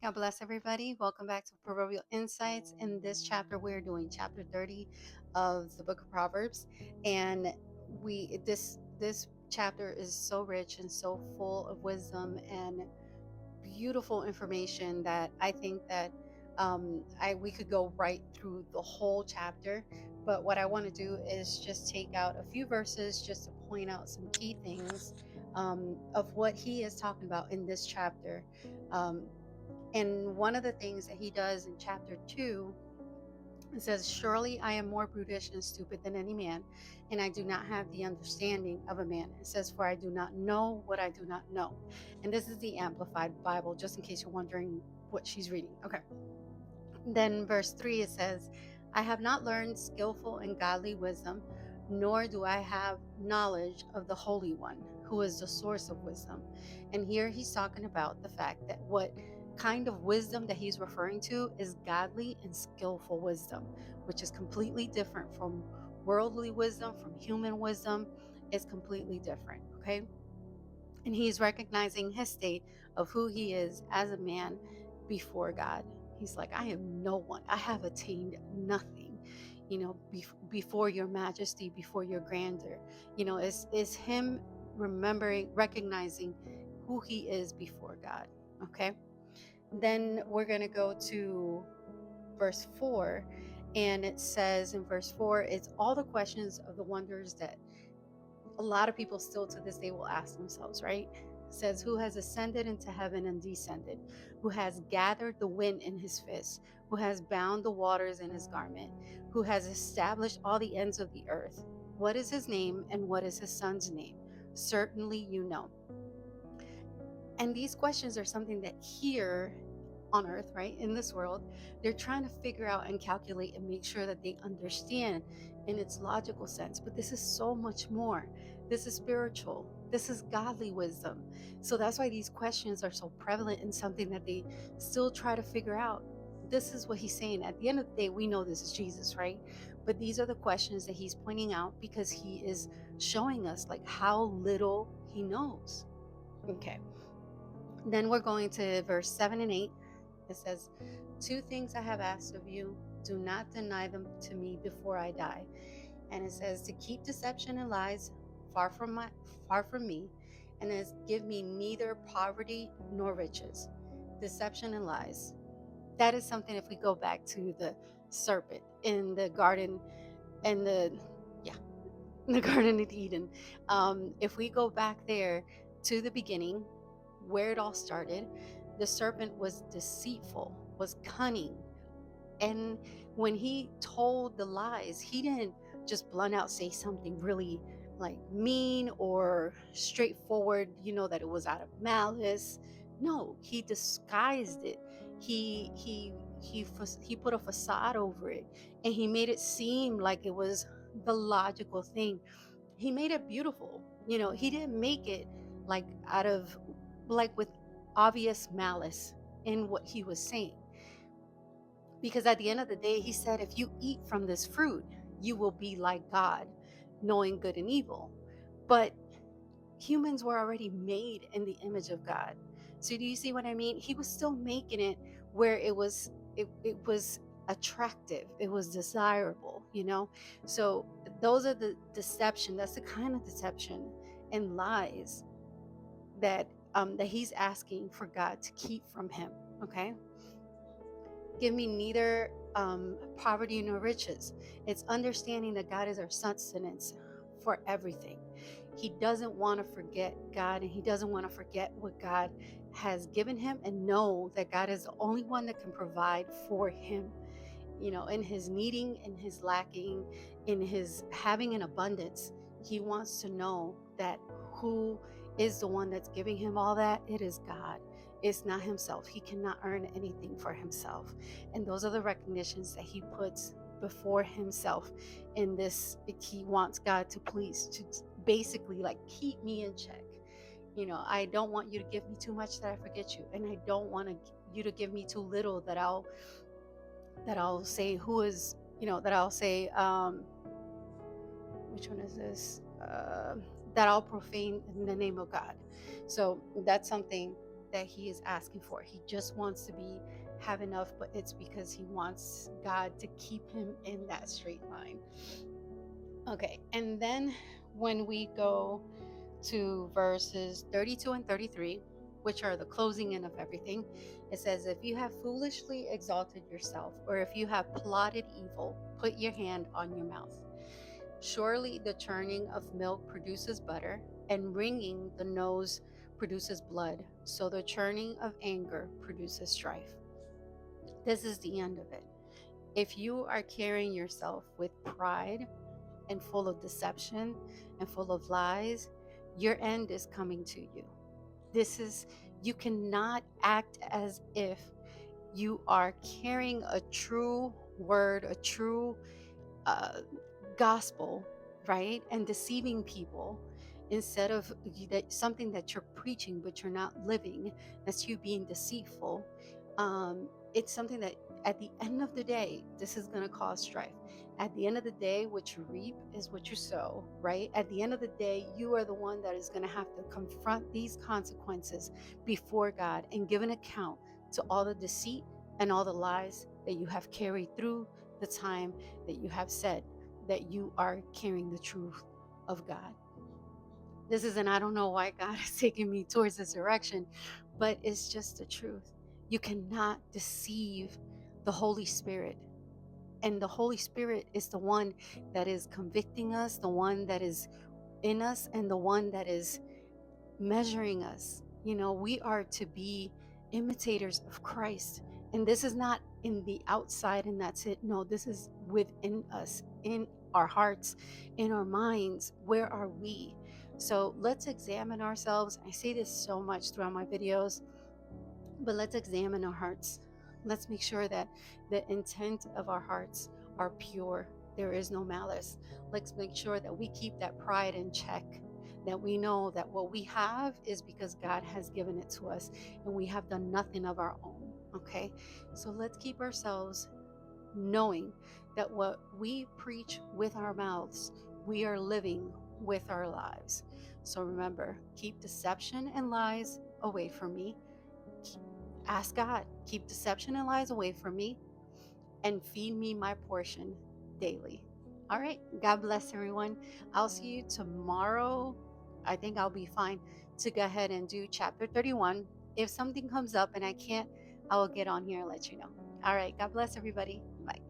God bless everybody. Welcome back to Proverbial Insights. In this chapter, we're doing chapter 30 of the book of Proverbs. And this chapter is so rich and so full of wisdom and beautiful information that I think that we could go right through the whole chapter. But what I want to do is just take out a few verses just to point out some key things of what he is talking about in this chapter. Um, and one of the things that he does in chapter 2, it says, "Surely I am more brutish and stupid than any man, and I do not have the understanding of a man." It says, "For I do not know what I do not know." And this is the Amplified Bible, just in case you're wondering what she's reading. Okay. Then verse 3, it says, "I have not learned skillful and godly wisdom, nor do I have knowledge of the Holy One, who is the source of wisdom." And here he's talking about the fact that what kind of wisdom that he's referring to is godly and skillful wisdom, which is completely different from worldly wisdom, from human wisdom. It's completely different. Okay. And he's recognizing his state of who he is as a man before God. He's like, "I am no one. I have attained nothing, before your majesty, before your grandeur." Is him remembering, recognizing who he is before God. Okay. Then we're going to go to verse 4. And it says in verse 4, it's all the questions of the wonders that a lot of people still to this day will ask themselves, right? It says, "Who has ascended into heaven and descended? Who has gathered the wind in his fist? Who has bound the waters in his garment? Who has established all the ends of the earth? What is his name and what is his son's name? Certainly you know." And these questions are something that here on earth, right, in this world, they're trying to figure out and calculate and make sure that they understand in its logical sense. But this is so much more. This is spiritual. This is godly wisdom. So that's why these questions are so prevalent and something that they still try to figure out. This is what he's saying. At the end of the day, we know this is Jesus, right? But these are the questions that he's pointing out because he is showing us like how little he knows. Okay. Then we're going to verse 7 and 8. It says, "Two things I have asked of you. Do not deny them to me before I die." And it says, "To keep deception and lies far from me, and it says, give me neither poverty nor riches." Deception and lies. That is something, if we go back to the serpent in the garden and yeah, in the Garden of Eden. If we go back there to the beginning, where it all started, the serpent was deceitful, was cunning. And when he told the lies, he didn't just blunt out say something really like mean or straightforward, that it was out of malice. No, he disguised it. He put a facade over it, and he made it seem like it was the logical thing. He made it beautiful. He didn't make it like out of, like, with obvious malice in what he was saying. Because at the end of the day, he said, if you eat from this fruit, you will be like God, knowing good and evil. But humans were already made in the image of God. So do you see what I mean? He was still making it where it was attractive, it was desirable. So those are the deception. That's the kind of deception and lies that he's asking for God to keep from him. Okay. "Give me neither poverty nor riches." It's understanding that God is our sustenance for everything. He doesn't want to forget God, and he doesn't want to forget what God has given him, and know that God is the only one that can provide for him, in his needing, in his lacking, in his having an abundance. He wants to know that who is the one that's giving him all that? It is God. It's not himself. He cannot earn anything for himself. And those are the recognitions that he puts before himself in this. He wants God to please, to basically like keep me in check. I don't want you to give me too much that I forget you. And I don't want you to give me too little that I'll say who is, that I'll say, which one is this? That I'll profane in the name of God. So that's something that he is asking for. He just wants to have enough, but it's because he wants God to keep him in that straight line. Okay, and then when we go to verses 32 and 33, which are the closing in of everything, it says, "If you have foolishly exalted yourself, or if you have plotted evil, put your hand on your mouth. Surely the churning of milk produces butter, and wringing the nose produces blood. So the churning of anger produces strife." This is the end of it. If you are carrying yourself with pride and full of deception and full of lies, your end is coming to you. You cannot act as if you are carrying a true word, a true uh, gospel, right? And deceiving people instead of something that you're preaching, but you're not living. That's you being deceitful. It's something that at the end of the day, this is going to cause strife. At the end of the day, what you reap is what you sow, right? At the end of the day, you are the one that is going to have to confront these consequences before God and give an account to all the deceit and all the lies that you have carried through the time that you have said that you are carrying the truth of God. This is, and I don't know why God is taking me towards this direction, but it's just the truth. You cannot deceive the Holy Spirit. And the Holy Spirit is the one that is convicting us, the one that is in us, and the one that is measuring us. We are to be imitators of Christ. And this is not in the outside and that's it. No, this is within us, in our hearts, in our minds. Where are we? So let's examine ourselves. I say this so much throughout my videos, but let's examine our hearts. Let's make sure that the intent of our hearts are pure. There is no malice. Let's make sure that we keep that pride in check, that we know that what we have is because God has given it to us and we have done nothing of our own. Okay? So let's keep ourselves knowing that what we preach with our mouths, we are living with our lives. So remember, keep deception and lies away from me. Ask God, keep deception and lies away from me, and feed me my portion daily. All right. God bless everyone. I'll see you tomorrow. I think I'll be fine to go ahead and do chapter 31. If something comes up and I can't, I will get on here and let you know. All right. God bless everybody. Bye.